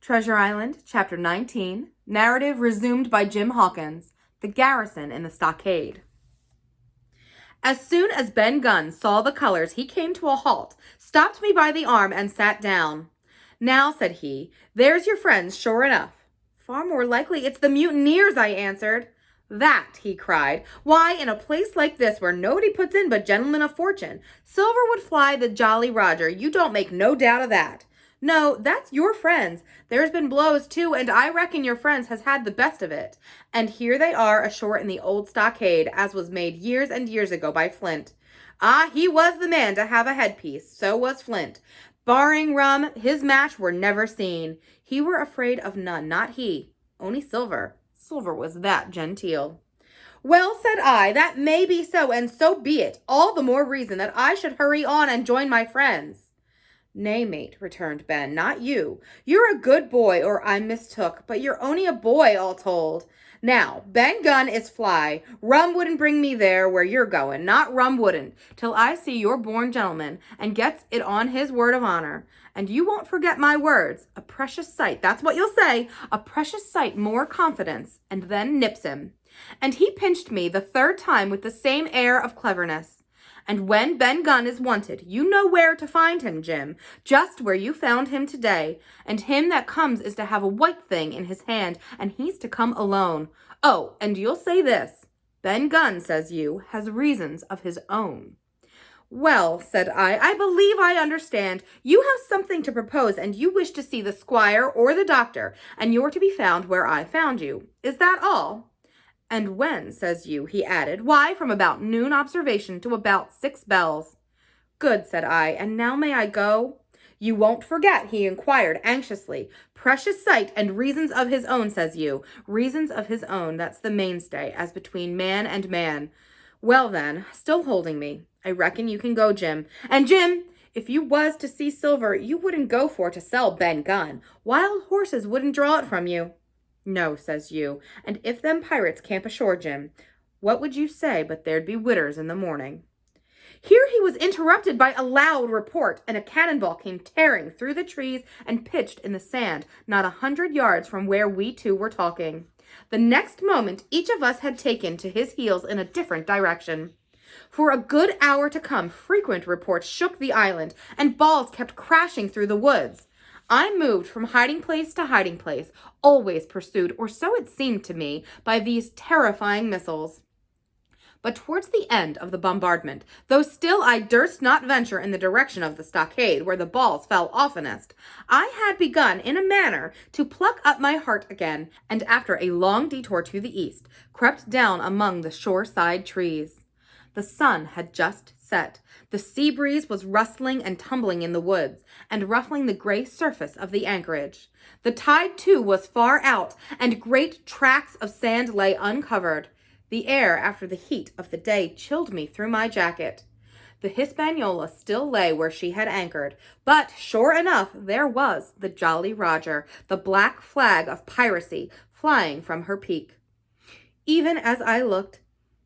Treasure Island, Chapter 19, narrative resumed by Jim Hawkins, the Garrison in the Stockade. As soon as Ben Gunn saw the colors, he came to a halt, stopped me by the arm, and sat down. "Now," said he, "there's your friends, sure enough." "Far more likely it's the mutineers," I answered. "That," he cried. "Why, in a place like this where nobody puts in but gentlemen of fortune, Silver would fly the Jolly Roger, you don't make no doubt of that. No, that's your friends. There's been blows, too, and I reckon your friends has had the best of it. And here they are ashore in the old stockade, as was made years and years ago by Flint. Ah, he was the man to have a headpiece, so was Flint. Barring rum, his match were never seen. He were afraid of none, not he, only Silver. Silver was that genteel." "Well," said I, "that may be so, and so be it. All the more reason that I should hurry on and join my friends." "Nay, mate," returned Ben, "not you. You're a good boy, or I'm mistook, but you're only a boy, all told. Now, Ben Gunn is fly. Rum wouldn't bring me there where you're going, not rum wouldn't, till I see you're born gentleman, and gets it on his word of honor. And you won't forget my words. A precious sight, that's what you'll say, a precious sight more confidence," and then nips him. And he pinched me the third time with the same air of cleverness. "And when Ben Gunn is wanted, you know where to find him, Jim, just where you found him today. And him that comes is to have a white thing in his hand, and he's to come alone. Oh, and you'll say this, Ben Gunn, says you, has reasons of his own." "Well," said I believe I understand. You have something to propose, and you wish to see the squire or the doctor, and you're to be found where I found you. Is that all?" "And when," says you, he added. "Why, from about noon observation to about 6 bells. "Good," said I, "and now may I go?" "You won't forget," he inquired anxiously. "Precious sight and reasons of his own," says you. "Reasons of his own, that's the mainstay, as between man and man." Well then, still holding me, "I reckon you can go, Jim. And Jim, if you was to see Silver, you wouldn't go for to sell Ben Gunn. Wild horses wouldn't draw it from you." "No," says you, "and if them pirates camp ashore, Jim, what would you say but there'd be widders in the morning?" Here he was interrupted by a loud report, and a cannonball came tearing through the trees and pitched in the sand not 100 yards from where we two were talking. The next moment each of us had taken to his heels in a different direction. For a good hour to come, frequent reports shook the island, and balls kept crashing through the woods. I moved from hiding place to hiding place, always pursued, or so it seemed to me, by these terrifying missiles. But towards the end of the bombardment, though still I durst not venture in the direction of the stockade, where the balls fell oftenest, I had begun, in a manner, to pluck up my heart again, and after a long detour to the east, crept down among the shore-side trees. The sun had just set. The sea breeze was rustling and tumbling in the woods, and ruffling the gray surface of the anchorage. The tide, too, was far out, and great tracts of sand lay uncovered. The air, after the heat of the day, chilled me through my jacket. The Hispaniola still lay where she had anchored, but, sure enough, there was the Jolly Roger, the black flag of piracy, flying from her peak. Even as I looked,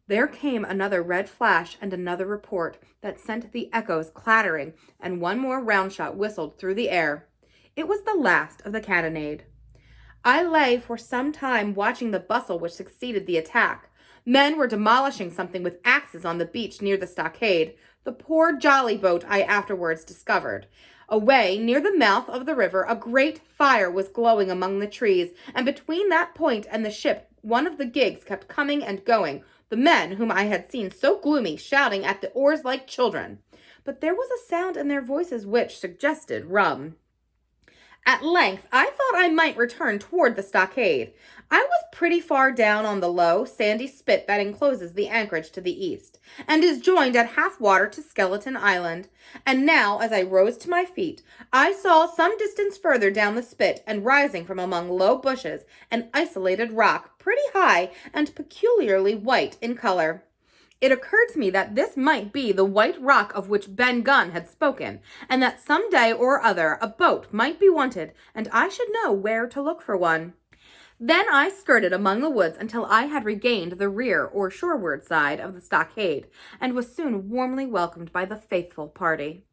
there came another red flash and another report that sent the echoes clattering, and one more round shot whistled through the air. It was the last of the cannonade. I lay for some time watching the bustle which succeeded the attack. Men were demolishing something with axes on the beach near the stockade, the poor jolly boat I afterwards discovered. Away near the mouth of the river, a great fire was glowing among the trees, and between that point and the ship, one of the gigs kept coming and going, the men whom I had seen so gloomy shouting at the oars like children. But there was a sound in their voices which suggested rum. At length, I thought I might return toward the stockade. I was pretty far down on the low, sandy spit that encloses the anchorage to the east, and is joined at half water to Skeleton Island. And now, as I rose to my feet, I saw some distance further down the spit, and rising from among low bushes, an isolated rock, pretty high, and peculiarly white in color. It occurred to me that this might be the white rock of which Ben Gunn had spoken, and that some day or other a boat might be wanted, and I should know where to look for one. Then I skirted among the woods until I had regained the rear or shoreward side of the stockade, and was soon warmly welcomed by the faithful party.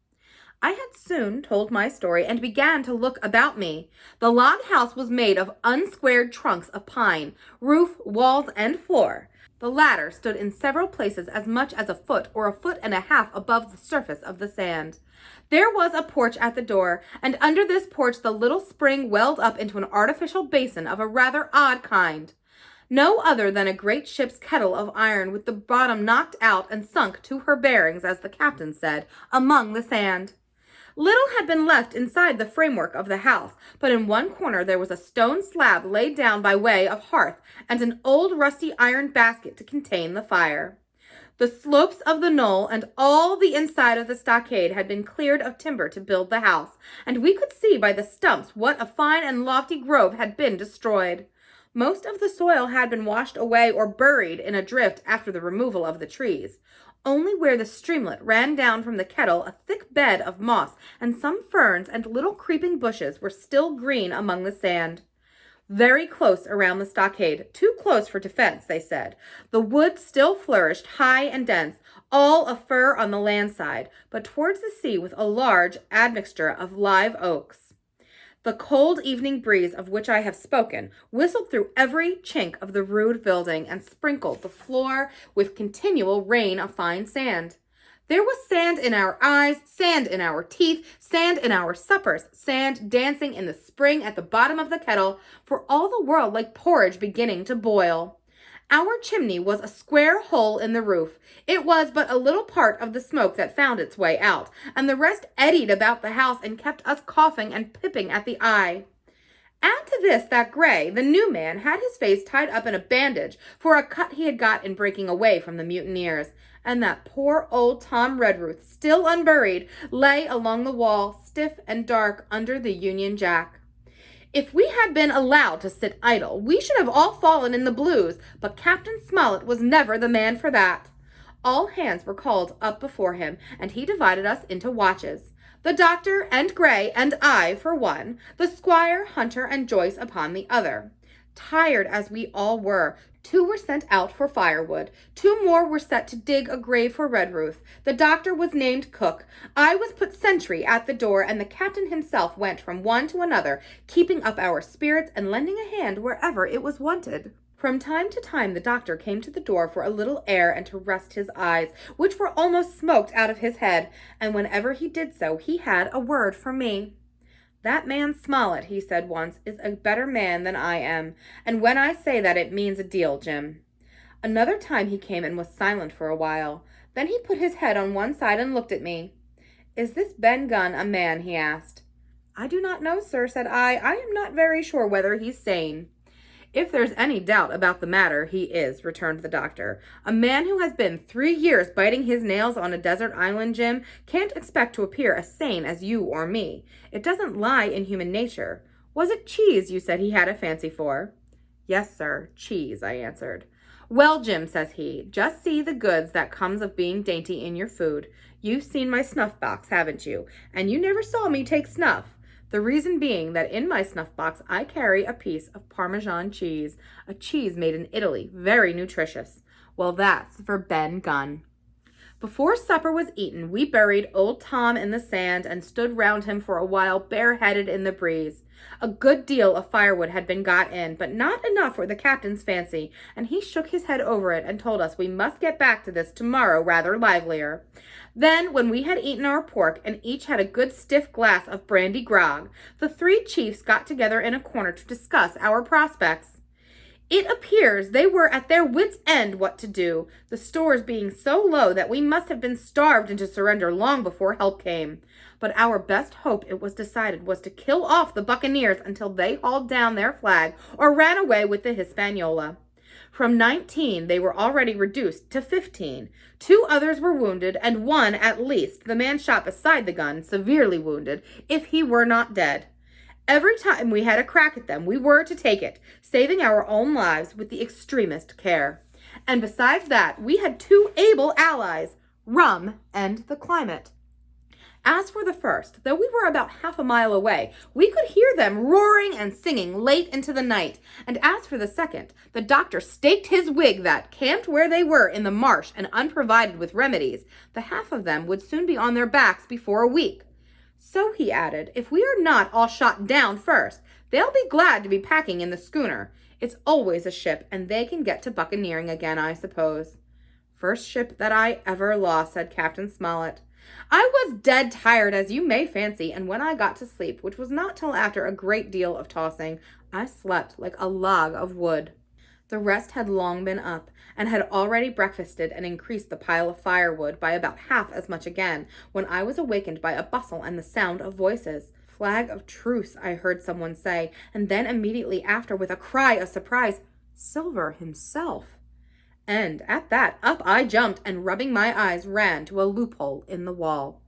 I had soon told my story and began to look about me. The log house was made of unsquared trunks of pine, roof, walls, and floor. The latter stood in several places as much as a foot or a foot and a half above the surface of the sand. There was a porch at the door, and under this porch the little spring welled up into an artificial basin of a rather odd kind. No other than a great ship's kettle of iron with the bottom knocked out and sunk to her bearings, as the captain said, among the sand. Little had been left inside the framework of the house, but in one corner there was a stone slab laid down by way of hearth, and an old rusty iron basket to contain the fire. The slopes of the knoll and all the inside of the stockade had been cleared of timber to build the house, and we could see by the stumps what a fine and lofty grove had been destroyed. Most of the soil had been washed away or buried in a drift after the removal of the trees. Only where the streamlet ran down from the kettle, a thick bed of moss and some ferns and little creeping bushes were still green among the sand. Very close around the stockade, too close for defense, they said. The wood still flourished high and dense, all of fir on the land side, but towards the sea with a large admixture of live oaks. The cold evening breeze of which I have spoken whistled through every chink of the rude building and sprinkled the floor with continual rain of fine sand. There was sand in our eyes, sand in our teeth, sand in our suppers, sand dancing in the spring at the bottom of the kettle, for all the world like porridge beginning to boil. Our chimney was a square hole in the roof. It was but a little part of the smoke that found its way out, and the rest eddied about the house and kept us coughing and pipping at the eye. Add to this that Gray, the new man, had his face tied up in a bandage for a cut he had got in breaking away from the mutineers, and that poor old Tom Redruth, still unburied, lay along the wall, stiff and dark under the Union Jack. If we had been allowed to sit idle, we should have all fallen in the blues, but Captain Smollett was never the man for that. All hands were called up before him, and he divided us into watches. The doctor and Gray and I for one, the squire, Hunter, and Joyce upon the other. Tired as we all were, 2 were sent out for firewood. 2 more were set to dig a grave for Redruth. The doctor was named cook. I was put sentry at the door, and the captain himself went from one to another, keeping up our spirits and lending a hand wherever it was wanted. From time to time the doctor came to the door for a little air and to rest his eyes, which were almost smoked out of his head, and whenever he did so he had a word for me. "That man Smollett," he said once, "is a better man than I am, and when I say that it means a deal, Jim." Another time he came and was silent for a while. Then he put his head on one side and looked at me. "Is this Ben Gunn a man?" he asked. "I do not know, sir," said I. "I am not very sure whether he's sane." "If there's any doubt about the matter, he is," returned the doctor. "A man who has been 3 years biting his nails on a desert island, Jim, can't expect to appear as sane as you or me. It doesn't lie in human nature. Was it cheese you said he had a fancy for?" "Yes, sir, cheese," I answered. "Well, Jim," says he, "just see the goods that comes of being dainty in your food. You've seen my snuff box, haven't you? And you never saw me take snuff. The reason being that in my snuff box I carry a piece of Parmesan cheese, a cheese made in Italy, very nutritious. Well, that's for Ben Gunn." Before supper was eaten, we buried old Tom in the sand and stood round him for a while bareheaded in the breeze. A good deal of firewood had been got in, but not enough for the captain's fancy, and he shook his head over it and told us we must get back to this tomorrow rather livelier. Then, when we had eaten our pork and each had a good stiff glass of brandy grog, the 3 chiefs got together in a corner to discuss our prospects. It appears they were at their wits' end what to do, the stores being so low that we must have been starved into surrender long before help came. But our best hope, it was decided, was to kill off the buccaneers until they hauled down their flag or ran away with the Hispaniola. From 19 they were already reduced to 15. 2 others were wounded, and 1 at least, the man shot beside the gun, severely wounded, if he were not dead. Every time we had a crack at them, we were to take it, saving our own lives with the extremest care. And besides that, we had 2 able allies, rum and the climate. As for the first, though we were about half a mile away, we could hear them roaring and singing late into the night. And as for the second, the doctor staked his wig that, camped where they were in the marsh and unprovided with remedies, the half of them would soon be on their backs before a week. So he added, if we are not all shot down first, they'll be glad to be packing in the schooner. It's always a ship, and they can get to buccaneering again, I suppose. First ship that I ever lost, said Captain Smollett. I was dead tired, as you may fancy, and when I got to sleep, which was not till after a great deal of tossing, I slept like a log of wood. The rest had long been up, and had already breakfasted and increased the pile of firewood by about half as much again, when I was awakened by a bustle and the sound of voices. Flag of truce, I heard someone say, and then immediately after, with a cry of surprise, Silver himself. And at that, up I jumped, and rubbing my eyes, ran to a loophole in the wall.